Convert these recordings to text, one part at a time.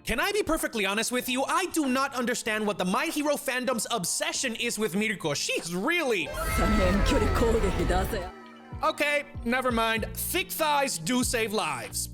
Can I be perfectly honest with you? I do not understand what the My Hero fandom's obsession is with Mirko. She's really... Okay, never mind. Thick thighs do save lives.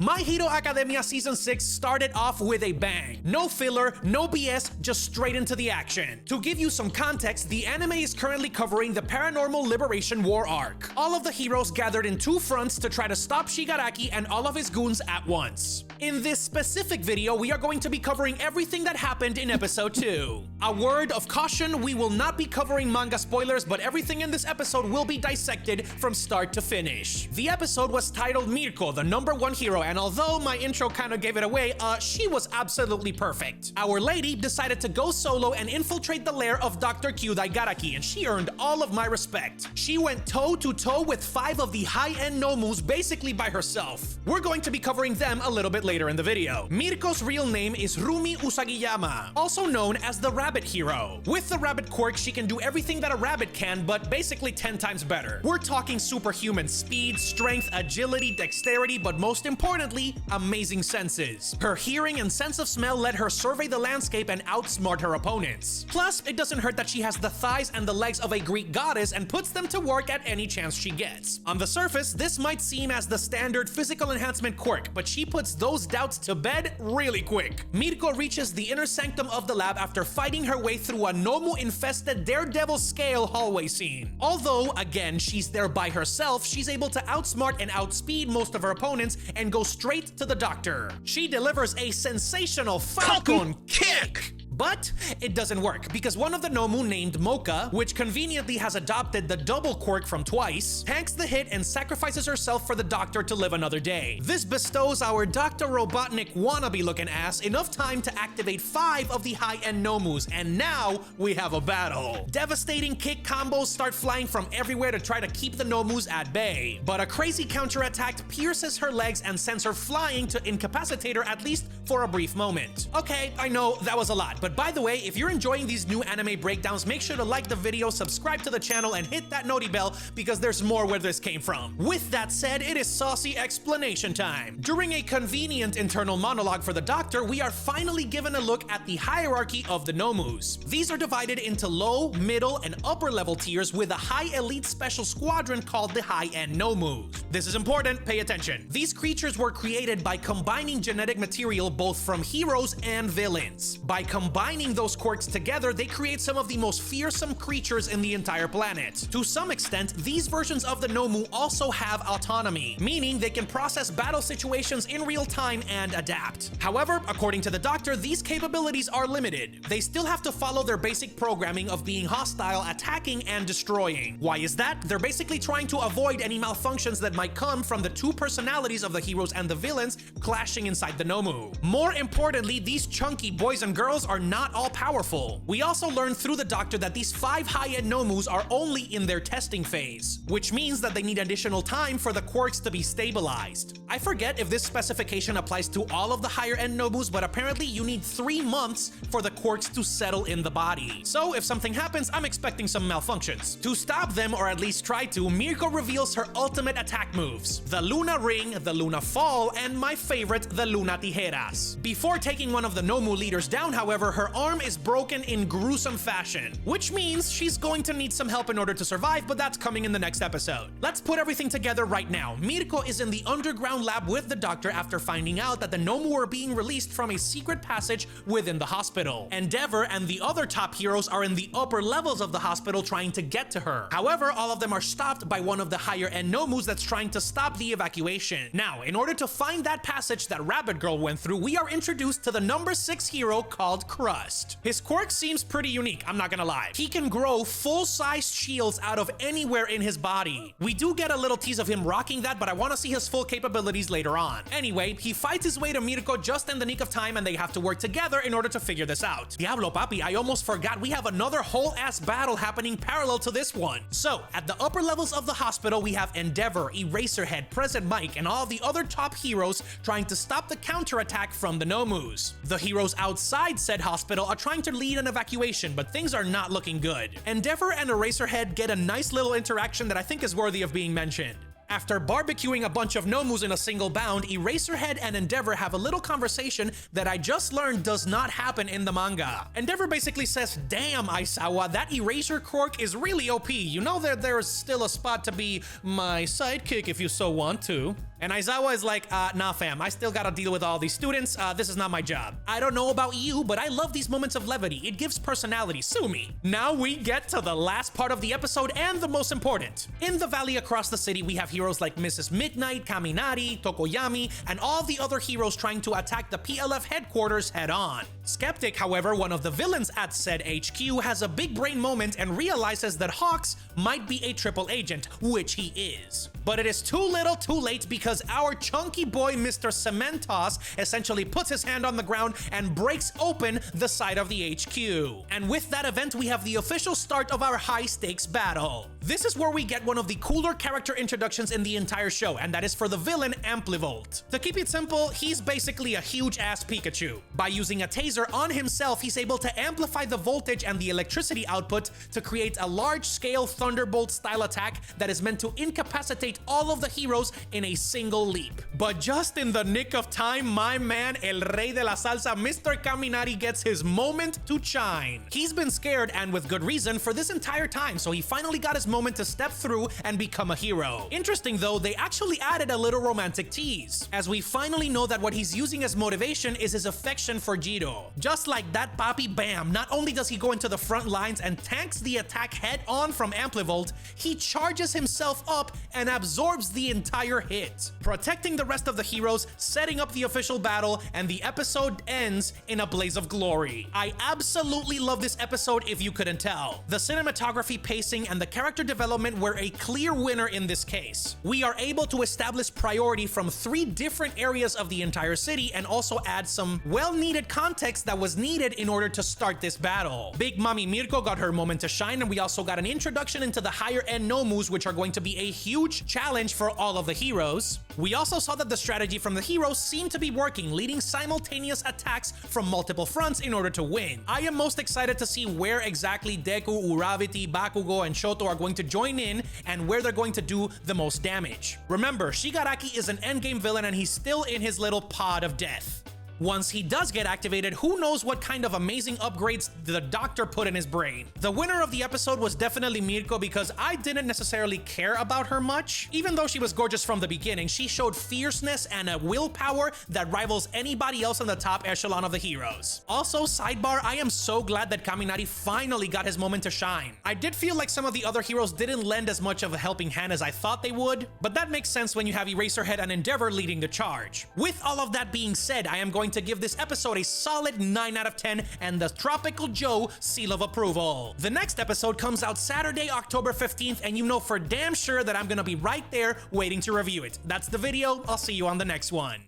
My Hero Academia Season 6 started off with a bang. No filler, no BS, just straight into the action. To give you some context, the anime is currently covering the Paranormal Liberation War arc. All of the heroes gathered in two fronts to try to stop Shigaraki and all of his goons at once. In this specific video, we are going to be covering everything that happened in episode 2. A word of caution, we will not be covering manga spoilers, but everything in this episode will be dissected from start to finish. The episode was titled Mirko, the #1 hero, and although my intro kind of gave it away, she was absolutely perfect. Our lady decided to go solo and infiltrate the lair of Dr. Q Daigaraki, and she earned all of my respect. She went toe-to-toe with 5 of the high-end Nomus basically by herself. We're going to be covering them a little bit later in the video. Mirko's real name is Rumi Usagiyama, also known as the Rabbit Hero. With the rabbit quirk, she can do everything that a rabbit can, but basically 10 times better. We're talking superhuman speed, strength, agility, dexterity, but most importantly, amazing senses. Her hearing and sense of smell let her survey the landscape and outsmart her opponents. Plus, it doesn't hurt that she has the thighs and the legs of a Greek goddess and puts them to work at any chance she gets. On the surface, this might seem as the standard physical enhancement quirk, but she puts those doubts to bed really quick. Mirko reaches the inner sanctum of the lab after fighting her way through a Nomu-infested Daredevil scale hallway scene. Although, again, she's there by herself, she's able to outsmart and outspeed most of her opponents and go straight to the doctor. She delivers a sensational Falcon kick! But it doesn't work, because one of the Nomu named Mocha, which conveniently has adopted the double quirk from Twice, tanks the hit and sacrifices herself for the doctor to live another day. This bestows our Dr. Robotnik wannabe-looking ass enough time to activate 5 of the high-end Nomus, and now we have a battle. Devastating kick combos start flying from everywhere to try to keep the Nomus at bay, but a crazy counterattack pierces her legs and sends her flying to incapacitate her at least for a brief moment. Okay, I know that was a lot, but by the way, if you're enjoying these new anime breakdowns, make sure to like the video, subscribe to the channel, and hit that noti bell because there's more where this came from. With that said, it is saucy explanation time. During a convenient internal monologue for the doctor, we are finally given a look at the hierarchy of the Nomus. These are divided into low, middle, and upper level tiers with a high elite special squadron called the high-end Nomus. This is important, pay attention. These creatures were created by combining genetic material both from heroes and villains. By combining those quirks together, they create some of the most fearsome creatures in the entire planet. To some extent, these versions of the Nomu also have autonomy, meaning they can process battle situations in real time and adapt. However, according to the doctor, these capabilities are limited. They still have to follow their basic programming of being hostile, attacking, and destroying. Why is that? They're basically trying to avoid any malfunctions that might come from the two personalities of the heroes and the villains clashing inside the Nomu. More importantly, these chunky boys and girls are not all powerful. We also learn through the doctor that these 5 high-end Nomus are only in their testing phase, which means that they need additional time for the quirks to be stabilized. I forget if this specification applies to all of the higher-end Nomus, but apparently you need 3 months for the quirks to settle in the body. So if something happens, I'm expecting some malfunctions. To stop them, or at least try to, Mirko reveals her ultimate attack moves: the Luna Ring, the Luna Fall, and my favorite, the Luna Tijeras. Before taking one of the Nomu leaders down, however, her arm is broken in gruesome fashion, which means she's going to need some help in order to survive, but that's coming in the next episode. Let's put everything together right now. Mirko is in the underground lab with the doctor after finding out that the Nomu are being released from a secret passage within the hospital. Endeavor and the other top heroes are in the upper levels of the hospital trying to get to her. However, all of them are stopped by one of the higher end Nomus that's trying to stop the evacuation. Now, in order to find that passage that Rabbit Girl went through, we are introduced to the #6 hero called Crust. His quirk seems pretty unique, I'm not gonna lie. He can grow full-sized shields out of anywhere in his body. We do get a little tease of him rocking that, but I want to see his full capabilities later on. Anyway, he fights his way to Mirko just in the nick of time, and they have to work together in order to figure this out. Diablo papi, I almost forgot we have another whole-ass battle happening parallel to this one. So, at the upper levels of the hospital, we have Endeavor, Eraserhead, Present Mike, and all the other top heroes trying to stop the counterattack from the Nomus. The heroes outside said hospital are trying to lead an evacuation, but things are not looking good. Endeavor and Eraserhead get a nice little interaction that I think is worthy of being mentioned. After barbecuing a bunch of Nomus in a single bound, Eraserhead and Endeavor have a little conversation that I just learned does not happen in the manga. Endeavor basically says, "Damn, Aizawa, that Eraser quirk is really OP. You know that there's still a spot to be my sidekick if you so want to." And Aizawa is like, nah fam, I still gotta deal with all these students, this is not my job. I don't know about you, but I love these moments of levity. It gives personality, sue me. Now we get to the last part of the episode and the most important. In the valley across the city, we have heroes like Mrs. Midnight, Kaminari, Tokoyami, and all the other heroes trying to attack the PLF headquarters head on. Skeptic, however, one of the villains at said HQ, has a big brain moment and realizes that Hawks might be a triple agent, which he is. But it is too little too late because our chunky boy Mr. Cementos essentially puts his hand on the ground and breaks open the side of the HQ. And with that event, we have the official start of our high stakes battle. This is where we get one of the cooler character introductions in the entire show, and that is for the villain Amplivolt. To keep it simple, he's basically a huge ass Pikachu. By using a taser on himself, he's able to amplify the voltage and the electricity output to create a large-scale Thunderbolt style attack that is meant to incapacitate all of the heroes in a single leap. But just in the nick of time, my man, El Rey de la Salsa, Mr. Kaminari, gets his moment to shine. He's been scared, and with good reason, for this entire time, so he finally got his moment to step through and become a hero. Interesting though, they actually added a little romantic tease, as we finally know that what he's using as motivation is his affection for Jiro. Just like that, Papi Bam, not only does he go into the front lines and tanks the attack head on from Amplivolt, he charges himself up and absorbs the entire hit, protecting the rest of the heroes, setting up the official battle, and the episode ends in a blaze of glory. I absolutely love this episode if you couldn't tell. The cinematography, pacing, and the character development were a clear winner in this case. We are able to establish priority from 3 different areas of the entire city and also add some well-needed context that was needed in order to start this battle. Big Mommy Mirko got her moment to shine, and we also got an introduction into the higher-end Nomus, which are going to be a huge challenge for all of the heroes. We also saw that the strategy from the heroes seemed to be working, leading simultaneous attacks from multiple fronts in order to win. I am most excited to see where exactly Deku, Uravity, Bakugo, and Shoto are going to join in and where they're going to do the most damage. Remember, Shigaraki is an endgame villain and he's still in his little pod of death. Once he does get activated, who knows what kind of amazing upgrades the doctor put in his brain. The winner of the episode was definitely Mirko because I didn't necessarily care about her much. Even though she was gorgeous from the beginning, she showed fierceness and a willpower that rivals anybody else in the top echelon of the heroes. Also, sidebar, I am so glad that Kaminari finally got his moment to shine. I did feel like some of the other heroes didn't lend as much of a helping hand as I thought they would, but that makes sense when you have Eraserhead and Endeavor leading the charge. With all of that being said, I am going to give this episode a solid 9 out of 10 and the Tropical Joe seal of approval. The next episode comes out Saturday, October 15th, and you know for damn sure that I'm gonna be right there waiting to review it. That's the video. I'll see you on the next one.